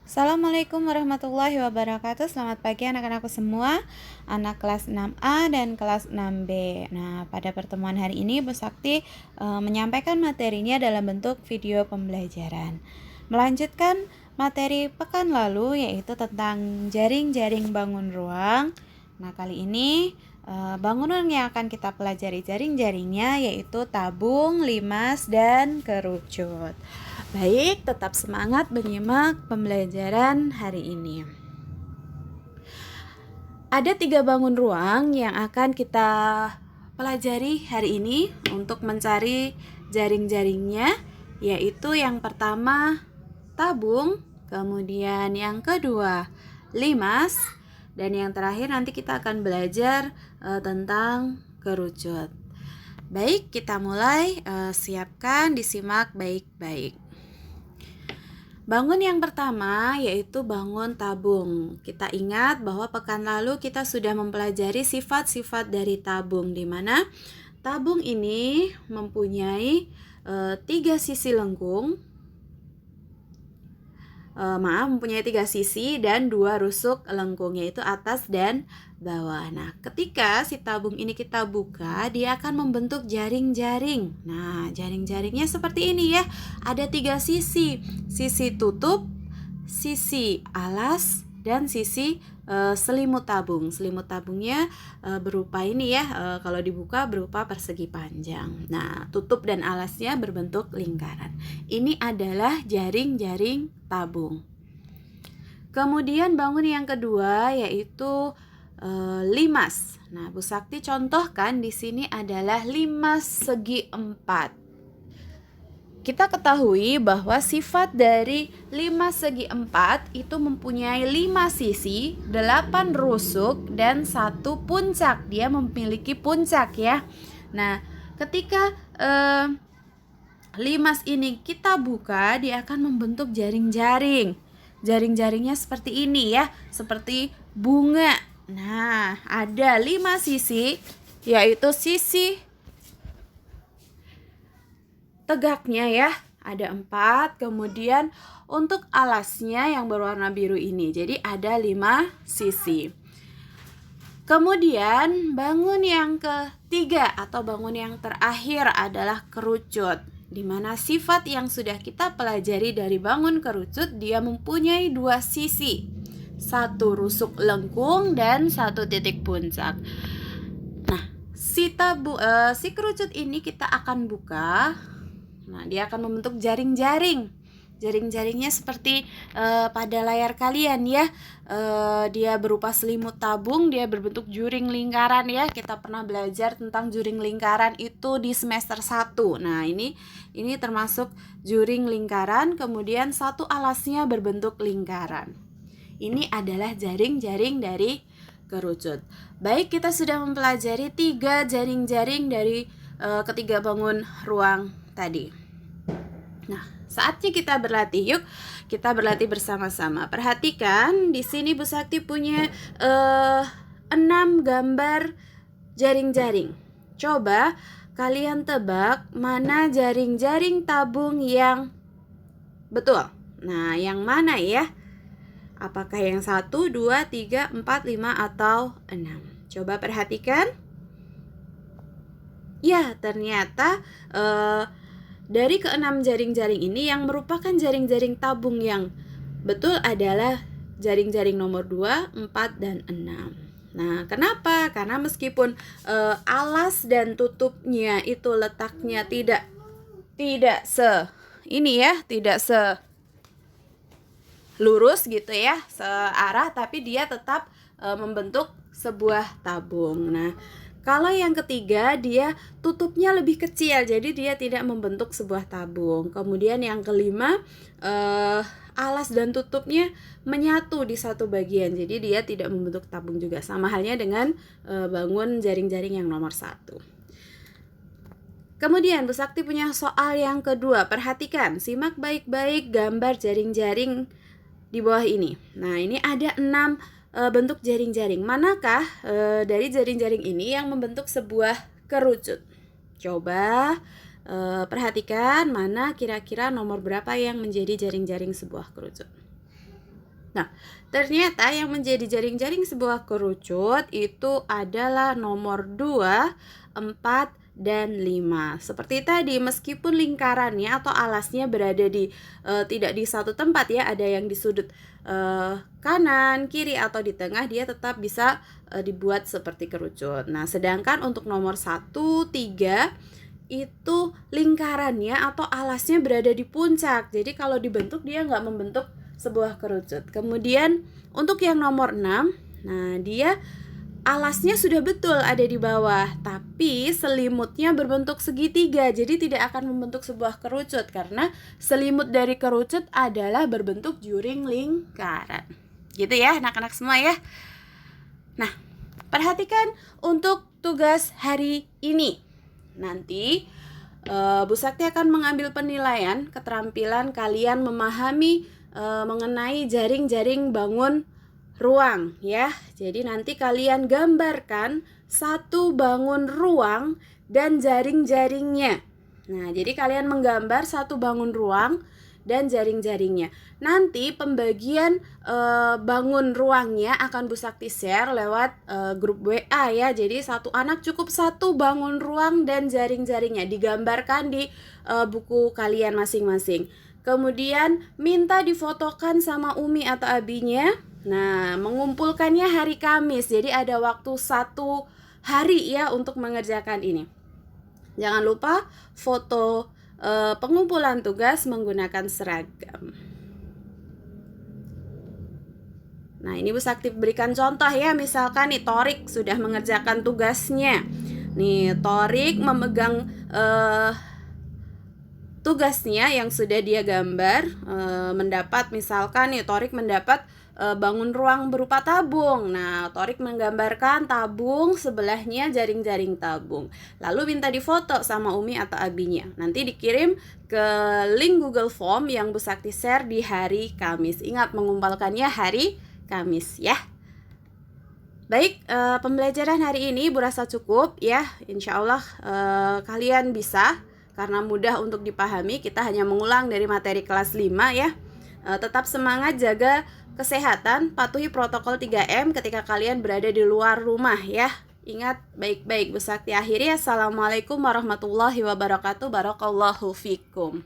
Assalamualaikum warahmatullahi wabarakatuh. Selamat pagi anak-anakku semua, anak kelas 6A dan kelas 6B. Nah, pada pertemuan hari ini Bu Sakti menyampaikan materinya dalam bentuk video pembelajaran. Melanjutkan materi pekan lalu, yaitu tentang jaring-jaring bangun ruang. Nah, kali ini bangunan yang akan kita pelajari jaring-jaringnya yaitu tabung, limas, dan kerucut. Baik, tetap semangat menyimak pembelajaran hari ini. Ada 3 bangun ruang yang akan kita pelajari hari ini untuk mencari jaring-jaringnya, yaitu yang pertama tabung, kemudian yang kedua limas, dan yang terakhir nanti kita akan belajar tentang kerucut. Baik, kita mulai. Siapkan, disimak baik-baik. Bangun yang pertama yaitu bangun tabung. Kita ingat bahwa pekan lalu kita sudah mempelajari sifat-sifat dari tabung, di mana tabung ini mempunyai 3 sisi lengkung. Mempunyai 3 sisi dan 2 rusuk lengkung, yaitu atas dan bawah. Nah, ketika si tabung ini kita buka, dia akan membentuk jaring-jaring. Nah, jaring-jaringnya seperti ini ya. Ada 3 sisi. Sisi tutup, sisi alas, dan sisi selimut tabung. Selimut tabungnya berupa ini ya, kalau dibuka berupa persegi panjang. Nah, tutup dan alasnya berbentuk lingkaran. Ini adalah jaring-jaring tabung. Kemudian bangun yang kedua yaitu limas. Nah, Bu Sakti contohkan di sini adalah limas segi 4. Kita ketahui bahwa sifat dari limas segi 4 itu mempunyai 5 sisi, 8 rusuk, dan 1 puncak. Dia memiliki puncak ya. Nah, ketika limas ini kita buka, dia akan membentuk jaring-jaring. Jaring-jaringnya seperti ini ya, seperti bunga. Nah, ada 5 sisi, yaitu sisi tegaknya ya, ada 4. Kemudian untuk alasnya yang berwarna biru ini, jadi ada 5 sisi. Kemudian bangun yang ketiga atau bangun yang terakhir adalah kerucut, di mana sifat yang sudah kita pelajari dari bangun kerucut, dia mempunyai 2 sisi, 1 rusuk lengkung dan 1 titik puncak. Nah, si kerucut ini kita akan buka. Nah, dia akan membentuk jaring-jaring. Jaring-jaringnya seperti pada layar kalian ya. Dia berupa selimut tabung, dia berbentuk juring lingkaran ya. Kita pernah belajar tentang juring lingkaran itu di semester 1. Nah, ini termasuk juring lingkaran, kemudian 1 alasnya berbentuk lingkaran. Ini adalah jaring-jaring dari kerucut. Baik, kita sudah mempelajari 3 jaring-jaring dari ketiga bangun ruang tadi. Nah, saatnya kita berlatih. Yuk, kita berlatih bersama-sama. Perhatikan, di sini Bu Sakti punya 6 gambar jaring-jaring. Coba kalian tebak mana jaring-jaring tabung yang betul. Nah, yang mana ya? Apakah yang 1, 2, 3, 4, 5, atau 6? Coba perhatikan. Ya, ternyata dari ke-6 jaring-jaring ini yang merupakan jaring-jaring tabung yang betul adalah jaring-jaring nomor 2, 4, dan 6. Nah, kenapa? Karena meskipun alas dan tutupnya itu letaknya tidak lurus gitu ya, searah, tapi dia tetap membentuk sebuah tabung. Nah, kalau yang ketiga, dia tutupnya lebih kecil, jadi dia tidak membentuk sebuah tabung. Kemudian yang kelima, alas dan tutupnya menyatu di satu bagian, jadi dia tidak membentuk tabung juga. Sama halnya dengan bangun jaring-jaring yang nomor 1. Kemudian Bu Sakti punya soal yang kedua. Perhatikan, simak baik-baik gambar jaring-jaring di bawah ini. Nah, ini ada 6 bentuk jaring-jaring. Manakah dari jaring-jaring ini yang membentuk sebuah kerucut? Coba perhatikan mana kira-kira nomor berapa yang menjadi jaring-jaring sebuah kerucut. Nah, ternyata yang menjadi jaring-jaring sebuah kerucut itu adalah nomor 2, 4, dan 5. Seperti tadi, meskipun lingkarannya atau alasnya berada di tidak di satu tempat ya, ada yang di sudut kanan, kiri, atau di tengah, dia tetap bisa dibuat seperti kerucut. Nah, sedangkan untuk nomor 1, 3 itu lingkarannya atau alasnya berada di puncak. Jadi kalau dibentuk dia nggak membentuk sebuah kerucut. Kemudian untuk yang nomor 6, nah dia alasnya sudah betul ada di bawah, tapi selimutnya berbentuk segitiga. Jadi tidak akan membentuk sebuah kerucut karena selimut dari kerucut adalah berbentuk juring lingkaran. Gitu ya anak-anak semua ya. Nah, perhatikan untuk tugas hari ini. Nanti Bu Sakti akan mengambil penilaian keterampilan kalian memahami mengenai jaring-jaring bangun ruang ya. Jadi nanti kalian gambarkan satu bangun ruang dan jaring-jaringnya. Nah, jadi kalian menggambar satu bangun ruang dan jaring-jaringnya. Nanti pembagian bangun ruangnya akan Bu Sakti share lewat grup WA ya. Jadi satu anak cukup satu bangun ruang dan jaring-jaringnya digambarkan di buku kalian masing-masing. Kemudian minta difotokan sama Umi atau Abinya. Nah, mengumpulkannya hari Kamis. Jadi ada waktu 1 hari ya untuk mengerjakan ini. Jangan lupa foto pengumpulan tugas menggunakan seragam. Nah, ini Bu Sakti berikan contoh ya. Misalkan nih Torik sudah mengerjakan tugasnya. Nih Torik memegang tugasnya yang sudah dia gambar, mendapat misalkan nih Torik mendapat bangun ruang berupa tabung. Nah, Torik menggambarkan tabung, sebelahnya jaring-jaring tabung. Lalu minta difoto sama Umi atau Abinya. Nanti dikirim ke link Google Form yang Bu Sakti share di hari Kamis. Ingat mengumpulkannya hari Kamis ya. Baik, pembelajaran hari ini Bu rasa cukup ya. Insya Allah kalian bisa, karena mudah untuk dipahami. Kita hanya mengulang dari materi kelas 5 ya. Tetap semangat, jaga kesehatan, patuhi protokol 3M ketika kalian berada di luar rumah ya. Ingat baik-baik. Bu Sakti akhiri. Assalamualaikum warahmatullahi wabarakatuh. Barakallahu fikum.